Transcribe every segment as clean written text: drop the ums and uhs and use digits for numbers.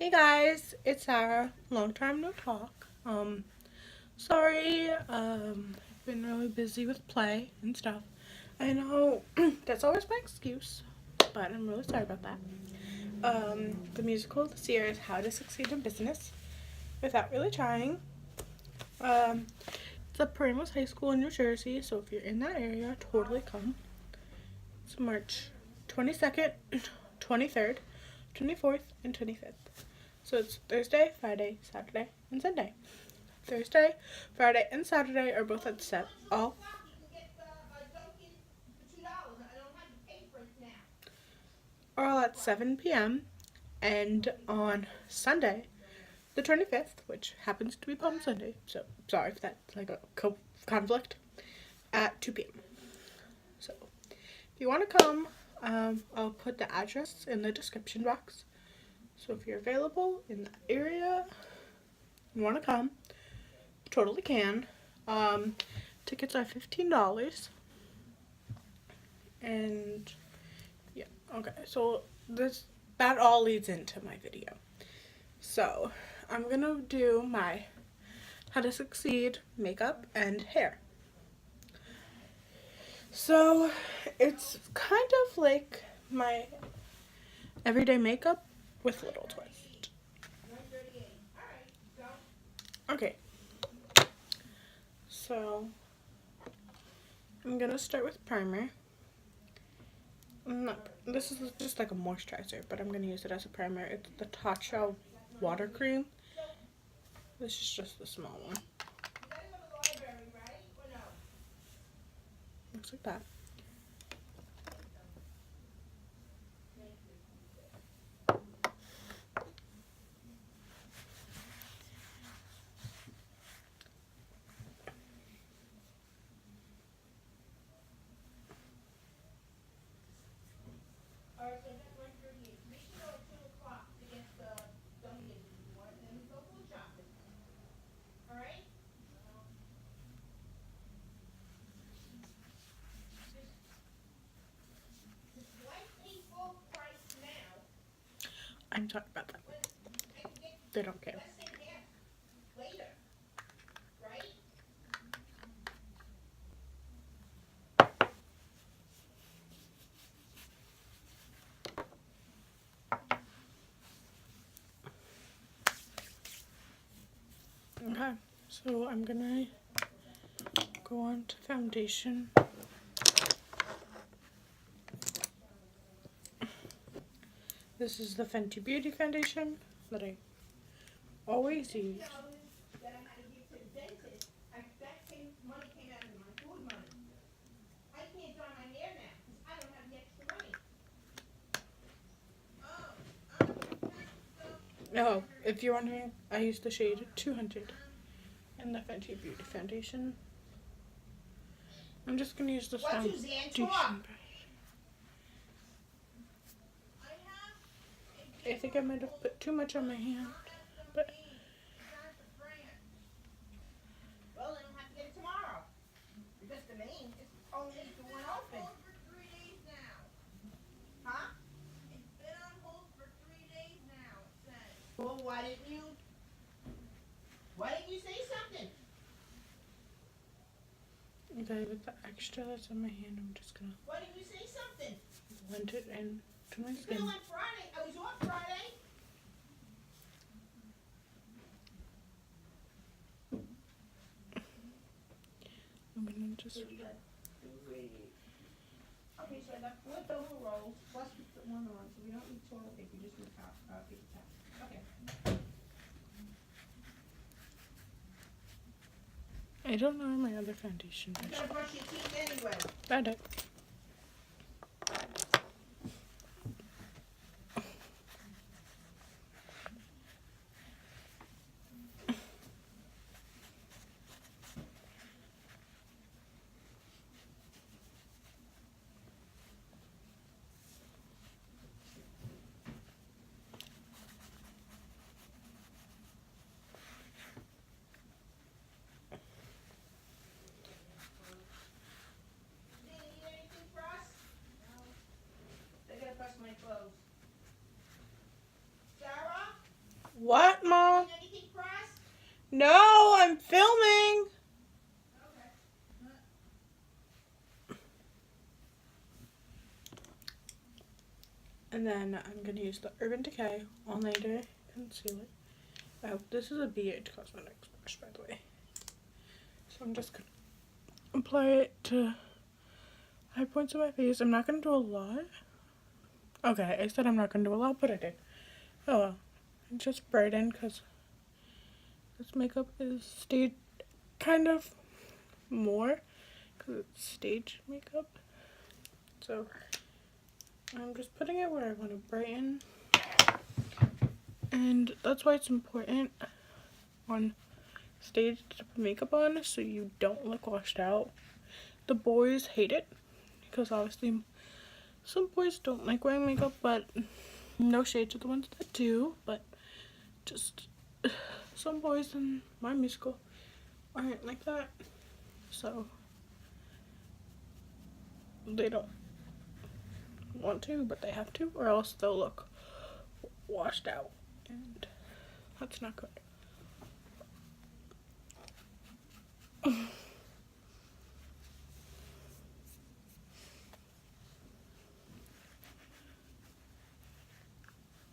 Hey guys, it's Sarah. Long time no talk. Sorry, I've been really busy with play and stuff. I know that's always my excuse, but I'm really sorry about that. The musical this year is How to Succeed in Business Without Really Trying. It's at Paramus High School in New Jersey, so if you're in that area, totally come. It's March 22nd, 23rd, 24th, and 25th. So it's Thursday, Friday, Saturday, and Sunday. Thursday, Friday, and Saturday are both at all at 7 p.m. And on Sunday, the 25th, which happens to be Palm Sunday, so sorry if that's like a conflict, at 2 p.m. So if you want to come, I'll put the address in the description box. So if you're available in that area and want to come, totally can. Tickets are $15. And yeah, okay, so that all leads into my video. So I'm gonna do my How to Succeed makeup and hair. So it's kind of like my everyday makeup with a little twist. Okay, so I'm gonna start with primer. This is just like a moisturizer, but I'm gonna use it as a primer. It's the Tatcha water cream. This is just the small one. Looks like that. I'm sorry about that. They don't care. Okay, so I'm gonna go on to foundation. This is the Fenty Beauty foundation that I always use. Oh, if you're wondering, I use the shade 200 in the Fenty Beauty foundation. I'm just gonna use this foundation brush. I think I might have put too much on my hand, but well, then I'll have to get it tomorrow. Because the main is only the one open. It's been on hold for 3 days now. Huh? It's been on hold for 3 days now, it says. Well, why didn't you say something? okay, with the extra that's on my hand, I'm just gonna Why didn't you say something? blend it into my You could skin. have went Friday. I was off Friday. I'm gonna just Okay, so I got 4 double rolls, plus we put one on, so we don't need toilet paper, we just need paper towel. Okay. I don't know where my other foundation You is. gotta brush your teeth anyway. Found it. What, Mom? Anything pressed? No, I'm filming. Okay. And then I'm going to use the Urban Decay All-Nighter Concealer. Oh, this is a BH Cosmetics brush, by the way. So I'm just going to apply it to high points of my face. I'm not going to do a lot. Okay, I said I'm not going to do a lot, but I did. Oh well. And just brighten because this makeup is staged kind of more because it's stage makeup. So I'm just putting it where I want to brighten. And that's why it's important on stage to put makeup on so you don't look washed out. The boys hate it because obviously some boys don't like wearing makeup, but no shade to the ones that do, but just some boys in my musical aren't like that, so they don't want to, but they have to, or else they'll look washed out, and that's not good.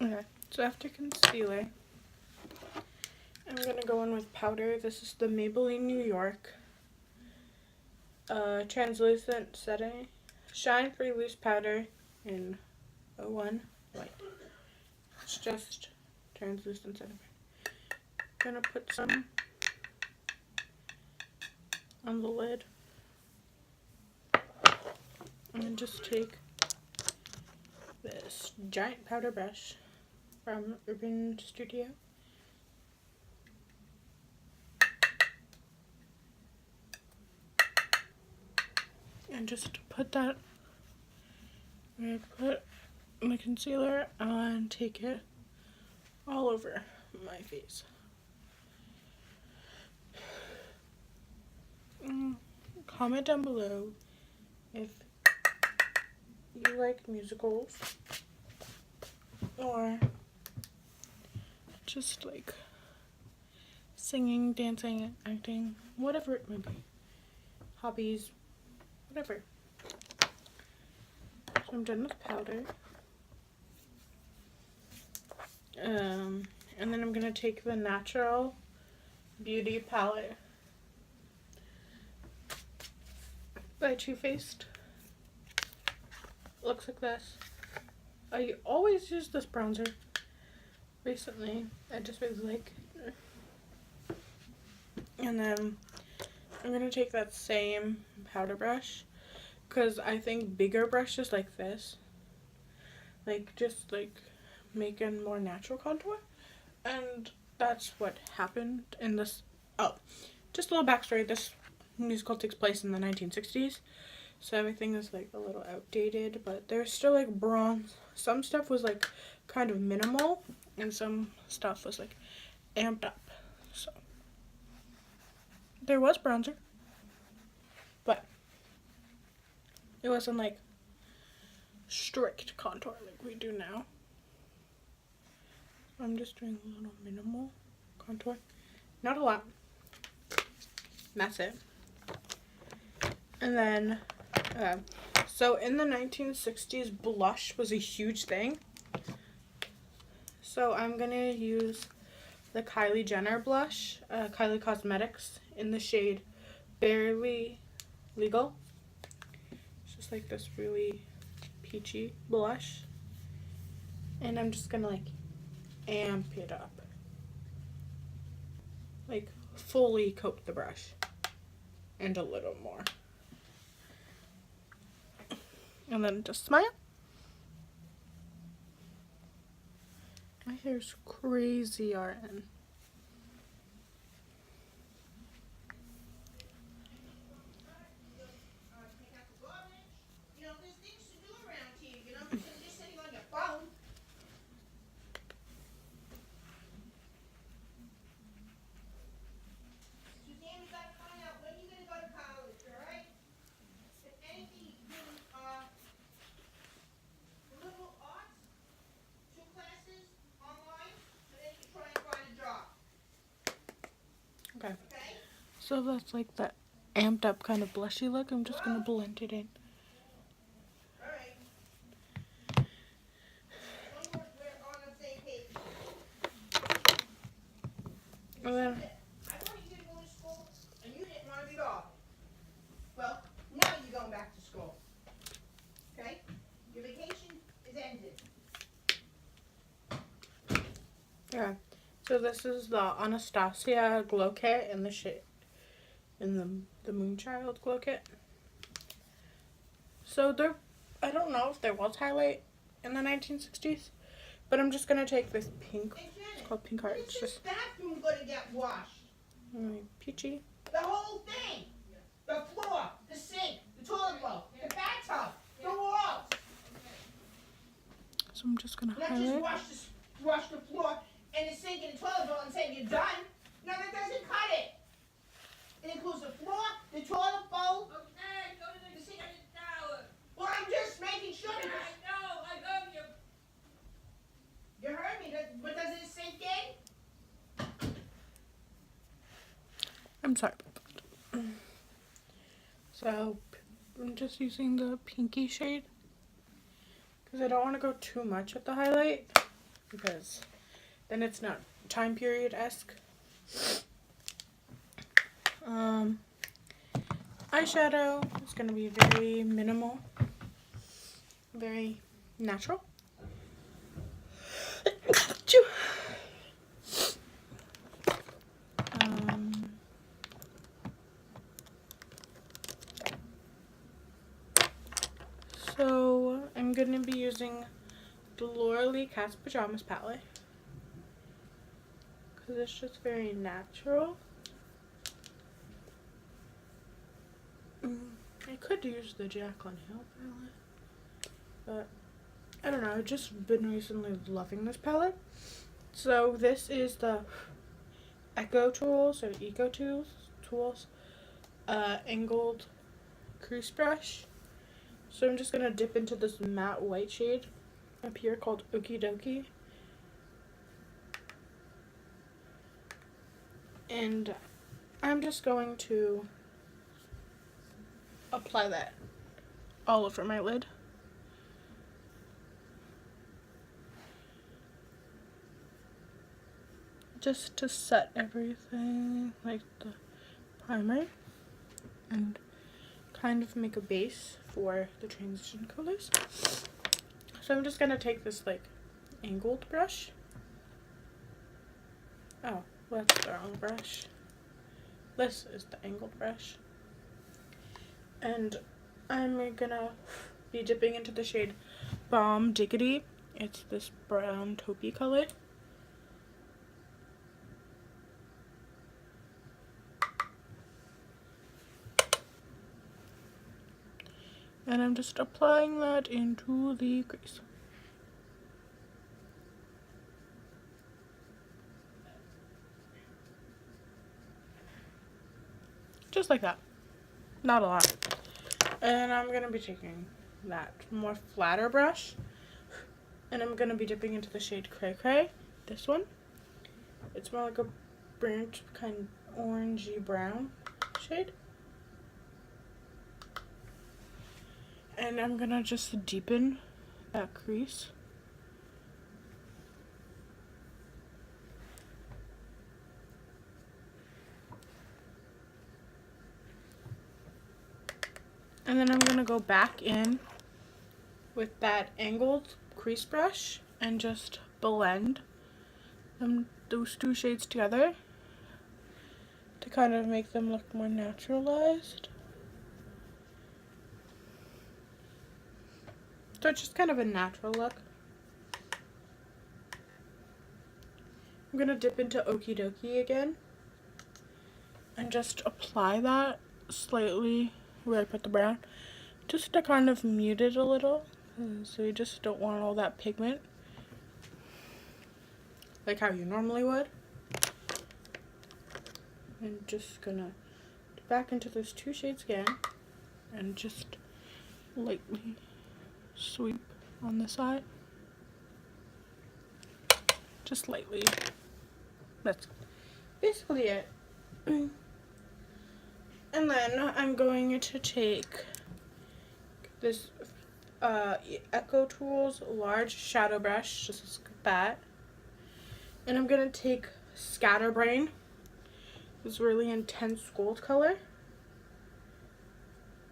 Okay, so after concealer, I'm gonna go in with powder. This is the Maybelline New York translucent setting shine free loose powder in 01 white. It's just translucent setting. Gonna put some on the lid and then just take this giant powder brush from Urban Studio and just put that where I put my concealer and take it all over my face. Comment down below if you like musicals or just like singing, dancing, acting, whatever it may be. Hobbies, whatever. So I'm done with powder. And then I'm gonna take the Natural Beauty palette by Too Faced. Looks like this. I always use this bronzer. Recently, I just really like it. And then I'm gonna take that same powder brush because I think bigger brushes like this, like just like make a more natural contour, and that's what happened in this. Oh, just a little backstory. This musical takes place in the 1960s, so everything is like a little outdated, but there's still like bronze. Some stuff was like kind of minimal, and some stuff was like amped up. So there was bronzer, but it wasn't like strict contour like we do now. I'm just doing a little minimal contour, not a lot. That's it. And then, so in the 1960s, blush was a huge thing. So I'm gonna use the Kylie Jenner blush, Kylie Cosmetics, in the shade Barely Legal. It's just like this really peachy blush. And I'm just gonna like amp it up. Like fully coat the brush. And a little more. And then just smile. My hair's crazy, RN. Take out the garbage. You know, there's things to do around here, you know, instead of just sitting on your phone. Suzanne, we gotta find out when you're gonna go to college, all right? If anything, you can do liberal arts, 2 classes online, so then you try and So that's like the amped up kind of blushy look. I'm just going to blend it in. Alright. As long as we're on the same page. And then, I thought you didn't go to school and you didn't want to be off. Well, now you're going back to school. Okay? Your vacation is ended. yeah. So this is the Anastasia glow kit in the shade, in the Moonchild glow kit. So there, I don't know if there was highlight in the 1960s, but I'm just gonna take this pink. Hey, It's Janet, called Pink Heart. when It's is this just bathroom going to get washed? peachy. The whole thing. The floor, the sink, the toilet bowl, the bathtub, the walls. So I'm just gonna Not just highlight. wash the floor and the sink and the toilet bowl and say you're done. No, that doesn't cut it. It includes the floor, the toilet bowl. Okay, go to the sink and shower. Well, I'm just making sure I because know, I love you. you heard me. But does it sink in? I'm sorry about that. So I'm just using the pinky shade because I don't want to go too much with the highlight because then it's not time period-esque. Eyeshadow is going to be very minimal, very natural. So I'm going to be using the Laura Lee Cat's Pajamas palette because it's just very natural. I could use the Jaclyn Hill palette, but I don't know. I've just been recently loving this palette. So this is the Eco Tools or Eco Tools angled crease brush. So I'm just gonna dip into this matte white shade up here called Okie Dokie, and I'm just going to apply that all over my lid. Just to set everything like the primer and kind of make a base for the transition colors. So I'm just gonna take this like angled brush. Oh, well, that's the wrong brush. This is the angled brush. And I'm gonna be dipping into the shade Bomb Diggity. It's this brown taupey color. And I'm just applying that into the crease. Just like that. Not a lot. And I'm going to be taking that more flatter brush. And I'm going to be dipping into the shade Cray Cray. This one. It's more like a burnt kind of orangey brown shade. And I'm going to just deepen that crease. And then I'm going to go back in with that angled crease brush and just blend those two shades together to kind of make them look more naturalized. So it's just kind of a natural look. I'm going to dip into Okie Dokie again and just apply that slightly where I put the brown, just to kind of mute it a little, so you just don't want all that pigment like how you normally would. I'm just gonna dip back into those two shades again and just lightly sweep on the side, just lightly. That's basically it. And then I'm going to take this Echo Tools large shadow brush, just like that. And I'm going to take Scatterbrain, this really intense gold color,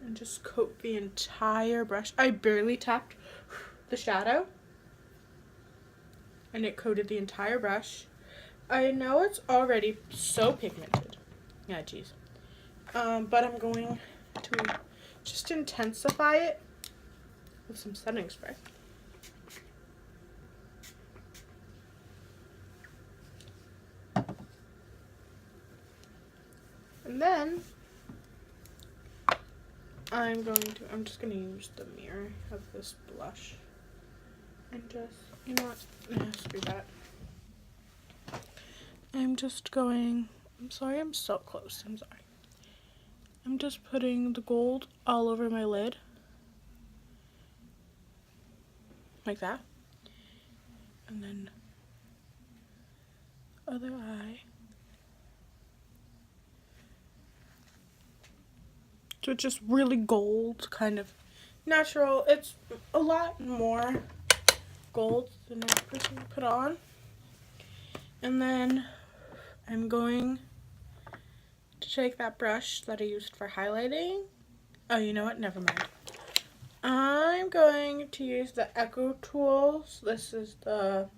and just coat the entire brush. I barely tapped the shadow, and it coated the entire brush. I know it's already so pigmented. Yeah, geez. But I'm going to just intensify it with some setting spray. And then I'm just going to use the mirror of this blush and just, you know what, it has to be that. I'm sorry I'm so close, I'm sorry. I'm just putting the gold all over my lid. Like that. And then other eye. So it's just really gold, kind of natural. It's a lot more gold than I personally put on. And then I'm going to take that brush that I used for highlighting. Oh, you know what? Never mind. I'm going to use the Echo Tools. This is the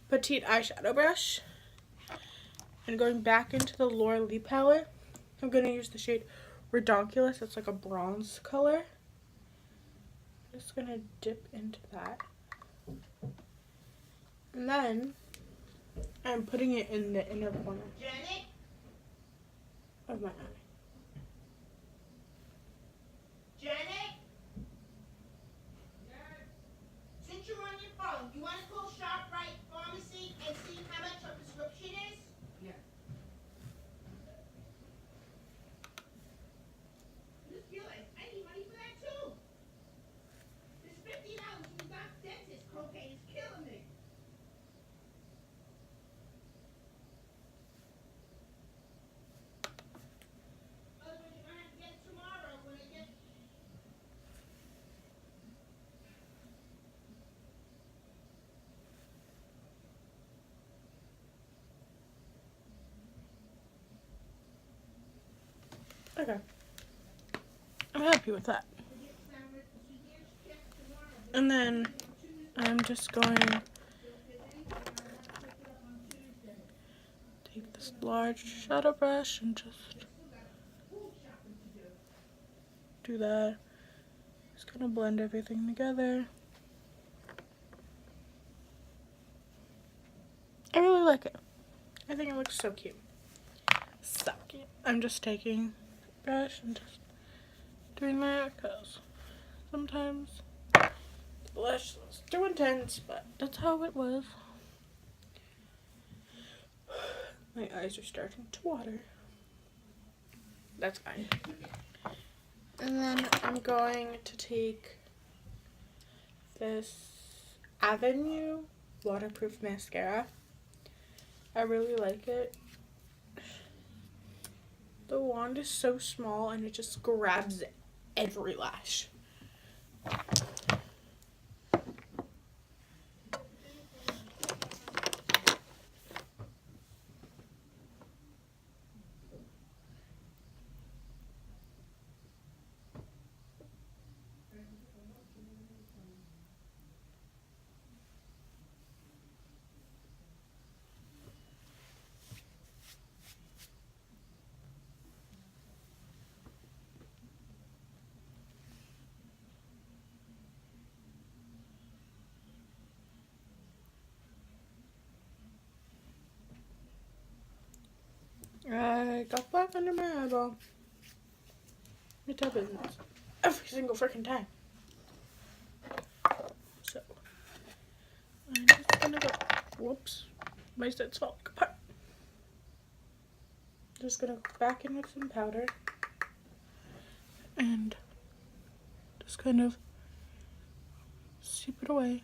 Petite eyeshadow brush. And going back into the Laura Lee palette, I'm going to use the shade Redonkulous. It's like a bronze color. Just going to dip into that. And then I'm putting it in the inner corner Janet? of my eye. Janet? Since you're on your phone, you want to call ShopRite Pharmacy and see how much her prescription is? Yeah. I just realized I need money for that too. This $50 from Doc's dentist copay is killing me. Otherwise, you're gonna have to get it tomorrow when I get. Okay. I'm happy with that. And then I'm just going to take this large shadow brush and just do that. Just kind of blend everything together. I really like it. I think it looks so cute. So cute. I'm just taking a brush and just doing that because sometimes the blush is too intense, but that's how it was. My eyes are starting to water. That's fine. And then I'm going to take this Avenue waterproof mascara. I really like it. The wand is so small and it just grabs every lash. I got black under my eyeball. It's our business. Every single freaking time. So, I'm just gonna go. Whoops. My set's falling apart. Just gonna go back in with some powder. And just kind of sweep it away.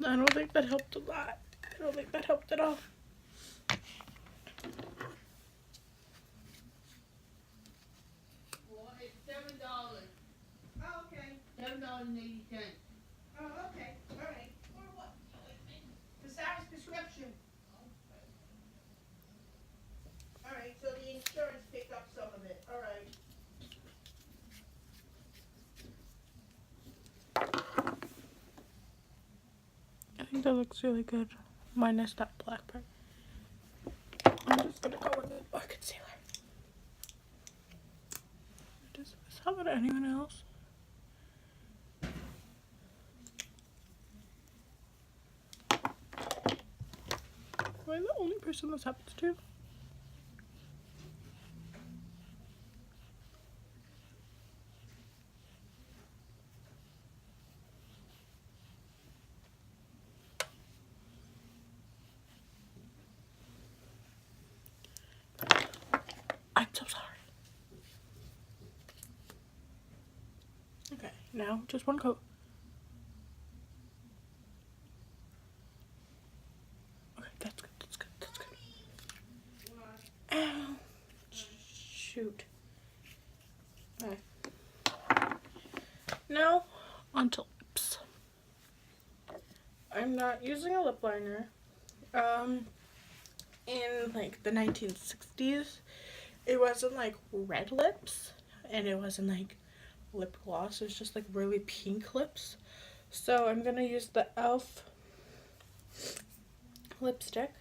I don't think that helped a lot. I don't think that helped at all. Well, it's $7. Oh, okay. $7.80. Oh, okay. All right. For what? For Sarah's prescription. All right, so the insurance picked up some of it. All right. I think that looks really good. Minus that black part. I'm just gonna go with a concealer. Does this help with anyone else? Am I the only person this happens to? I'm so sorry. Okay, now just one coat. Okay, that's good, that's good, that's good. Ow. Shoot. Okay. Now, onto lips. I'm not using a lip liner. In like the 1960s, it wasn't like red lips, and it wasn't like lip gloss. It was just like really pink lips. So I'm gonna use the e.l.f. lipstick.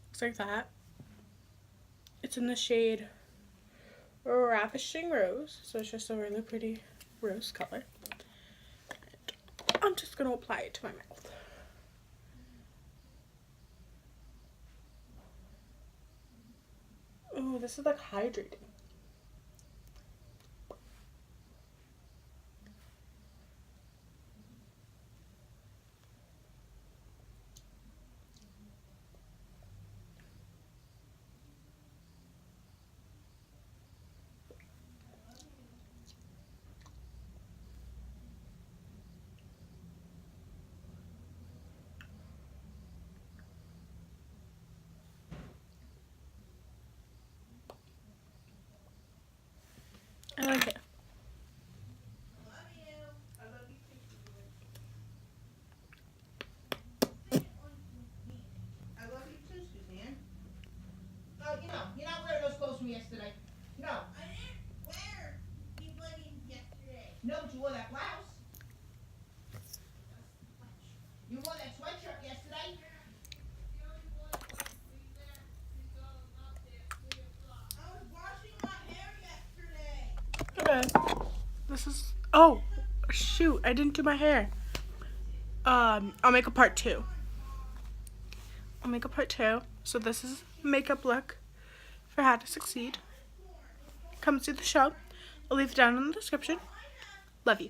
Looks like that. It's in the shade Ravishing Rose, so it's just a really pretty rose color. And I'm just gonna apply it to my mouth. Ooh, this is like hydrating. I like it. Love you. I love you too, Suzanne. I love you too, Suzanne. Oh, you're not wearing those clothes from yesterday. No. I didn't wear these leggings yesterday. No, but you wore that blouse. You wore that sweatshirt yesterday. I was washing my hair yesterday. Okay. This is, oh, shoot, I didn't do my hair. I'll make a part 2. I'll make a part 2. So this is makeup look for How to Succeed. Come see the show. I'll leave it down in the description. Love you.